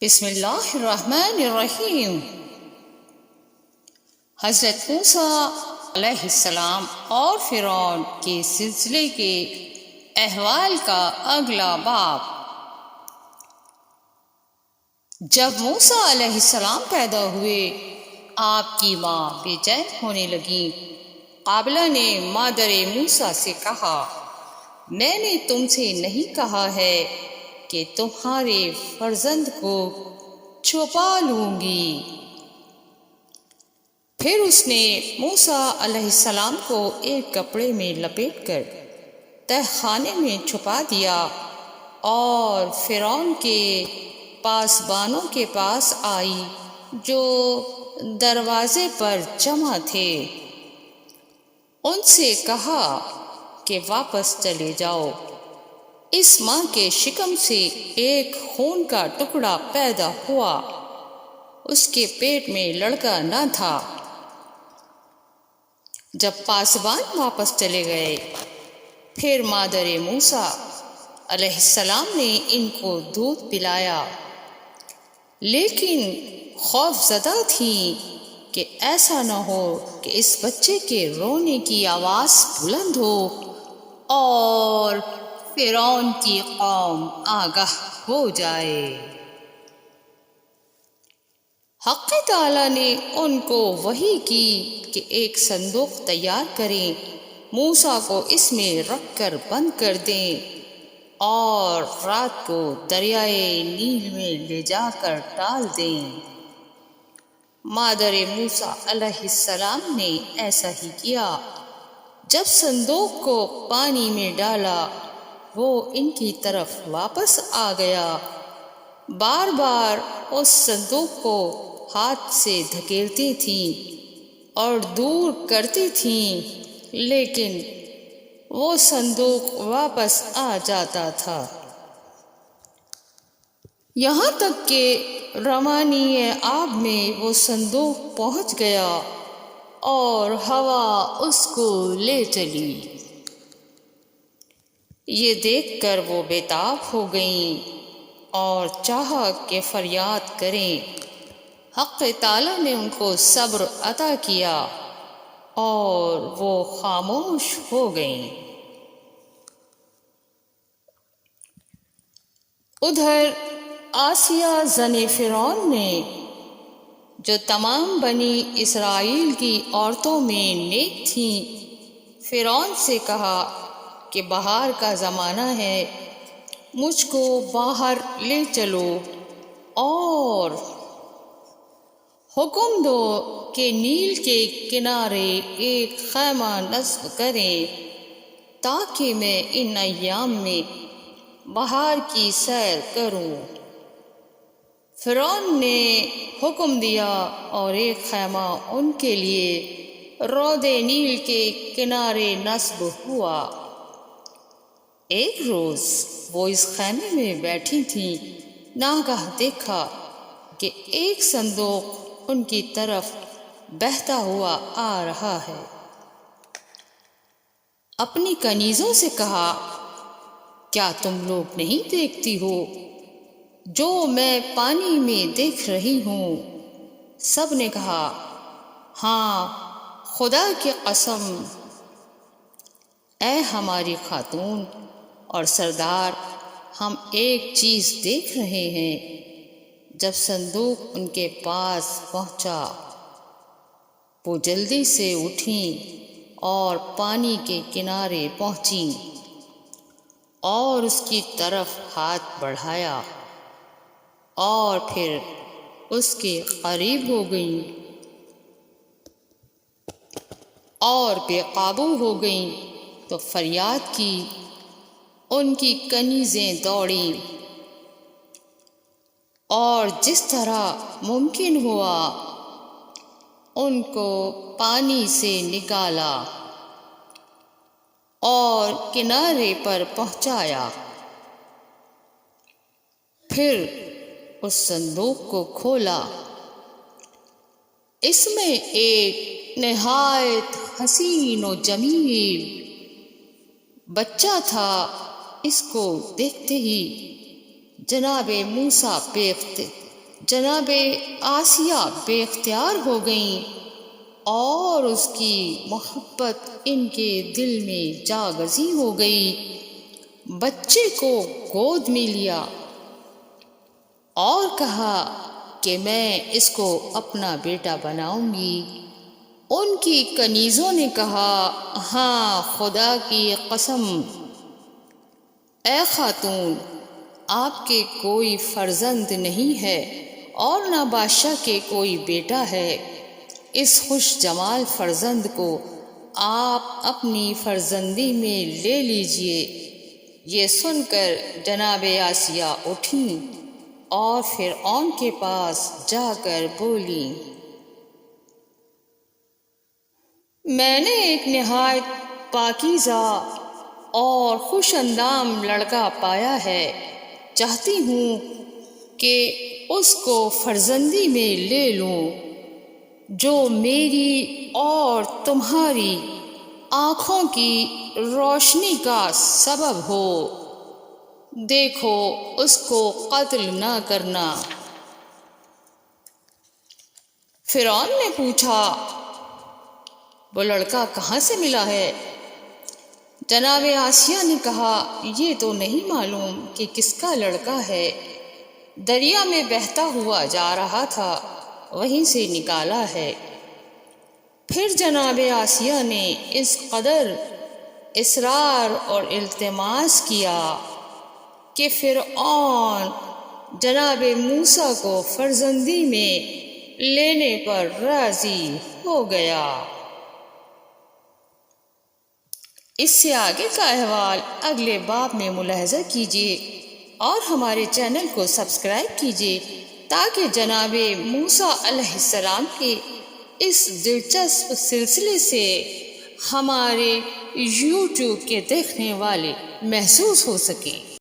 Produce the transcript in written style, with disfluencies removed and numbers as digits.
بسم اللہ الرحمن الرحیم۔ حضرت موسیٰ علیہ السلام اور فرعون کے سلسلے کے احوال کا اگلا باب۔ جب موسیٰ علیہ السلام پیدا ہوئے، آپ کی ماں بے چین ہونے لگی۔ قابلہ نے مادر موسیٰ سے کہا، میں نے تم سے نہیں کہا ہے کہ تمہارے فرزند کو چھپا لوں گی؟ پھر اس نے موسیٰ علیہ السلام کو ایک کپڑے میں لپیٹ کر تہ خانے میں چھپا دیا اور فرعون کے پاسبانوں کے پاس آئی جو دروازے پر جمع تھے۔ ان سے کہا کہ واپس چلے جاؤ، اس ماں کے شکم سے ایک خون کا ٹکڑا پیدا ہوا، اس کے پیٹ میں لڑکا نہ تھا۔ جب پاسبان واپس چلے گئے، پھر مادر موسیٰ علیہ السلام نے ان کو دودھ پلایا، لیکن خوف زدہ تھیں کہ ایسا نہ ہو کہ اس بچے کے رونے کی آواز بلند ہو اور فرعون کی قوم آگاہ ہو جائے۔ حق تعالیٰ نے ان کو وحی کی کہ ایک صندوق تیار کریں، موسیٰ کو اس میں رکھ کر بند کر دیں اور رات کو دریائے نیل میں لے جا کر ڈال دیں۔ مادر موسیٰ علیہ السلام نے ایسا ہی کیا۔ جب صندوق کو پانی میں ڈالا، وہ ان کی طرف واپس آ گیا۔ بار بار اس صندوق کو ہاتھ سے دھکیلتی تھیں اور دور کرتی تھیں، لیکن وہ صندوق واپس آ جاتا تھا، یہاں تک کہ روانی آب میں وہ صندوق پہنچ گیا اور ہوا اس کو لے چلی۔ یہ دیکھ کر وہ بے تاب ہو گئیں اور چاہا کہ فریاد کریں۔ حق تعالیٰ نے ان کو صبر عطا کیا اور وہ خاموش ہو گئیں۔ ادھر آسیہ زن فرعون نے، جو تمام بنی اسرائیل کی عورتوں میں نیک تھیں، فرعون سے کہا کہ بہار کا زمانہ ہے، مجھ کو باہر لے چلو اور حکم دو کہ نیل کے کنارے ایک خیمہ نصب کریں تاکہ میں ان ایام میں بہار کی سیر کروں۔ فرعون نے حکم دیا اور ایک خیمہ ان کے لیے رود نیل کے کنارے نصب ہوا۔ ایک روز وہ اس خیمے میں بیٹھی تھیں، ناگاہ دیکھا کہ ایک صندوق ان کی طرف بہتا ہوا آ رہا ہے۔ اپنی کنیزوں سے کہا، کیا تم لوگ نہیں دیکھتی ہو جو میں پانی میں دیکھ رہی ہوں؟ سب نے کہا، ہاں، خدا کی قسم، اے ہماری خاتون اور سردار، ہم ایک چیز دیکھ رہے ہیں۔ جب صندوق ان کے پاس پہنچا، وہ جلدی سے اٹھیں اور پانی کے کنارے پہنچیں اور اس کی طرف ہاتھ بڑھایا اور پھر اس کے قریب ہو گئیں اور بے قابو ہو گئیں تو فریاد کی۔ ان کی کنیزیں دوڑیں اور جس طرح ممکن ہوا ان کو پانی سے نکالا اور کنارے پر پہنچایا۔ پھر اس صندوق کو کھولا، اس میں ایک نہایت حسین و جمیل بچہ تھا۔ اس کو دیکھتے ہی جناب موسیٰ جناب آسیہ بے اختیار ہو گئیں اور اس کی محبت ان کے دل میں جاگزی ہو گئی۔ بچے کو گود میں لیا اور کہا کہ میں اس کو اپنا بیٹا بناؤں گی۔ ان کی کنیزوں نے کہا، ہاں خدا کی قسم اے خاتون، آپ کے کوئی فرزند نہیں ہے اور نہ بادشاہ کے کوئی بیٹا ہے۔ اس خوش جمال فرزند کو آپ اپنی فرزندی میں لے لیجئے۔ یہ سن کر جناب آسیہ اٹھیں اور فرعون کے پاس جا کر بولیں، میں نے ایک نہایت پاکیزہ اور خوش اندام لڑکا پایا ہے، چاہتی ہوں کہ اس کو فرزندی میں لے لوں، جو میری اور تمہاری آنکھوں کی روشنی کا سبب ہو۔ دیکھو اس کو قتل نہ کرنا۔ فرعون نے پوچھا، وہ لڑکا کہاں سے ملا ہے؟ جناب آسیہ نے کہا، یہ تو نہیں معلوم کہ کس کا لڑکا ہے، دریا میں بہتا ہوا جا رہا تھا، وہیں سے نکالا ہے۔ پھر جناب آسیہ نے اس قدر اصرار اور التماس کیا کہ فرعون جناب موسیٰ کو فرزندی میں لینے پر راضی ہو گیا۔ اس سے آگے کا احوال اگلے باب میں ملاحظہ کیجیے اور ہمارے چینل کو سبسکرائب کیجیے تاکہ جناب موسیٰ علیہ السلام کے اس دلچسپ سلسلے سے ہمارے یوٹیوب کے دیکھنے والے محظوظ ہو سکیں۔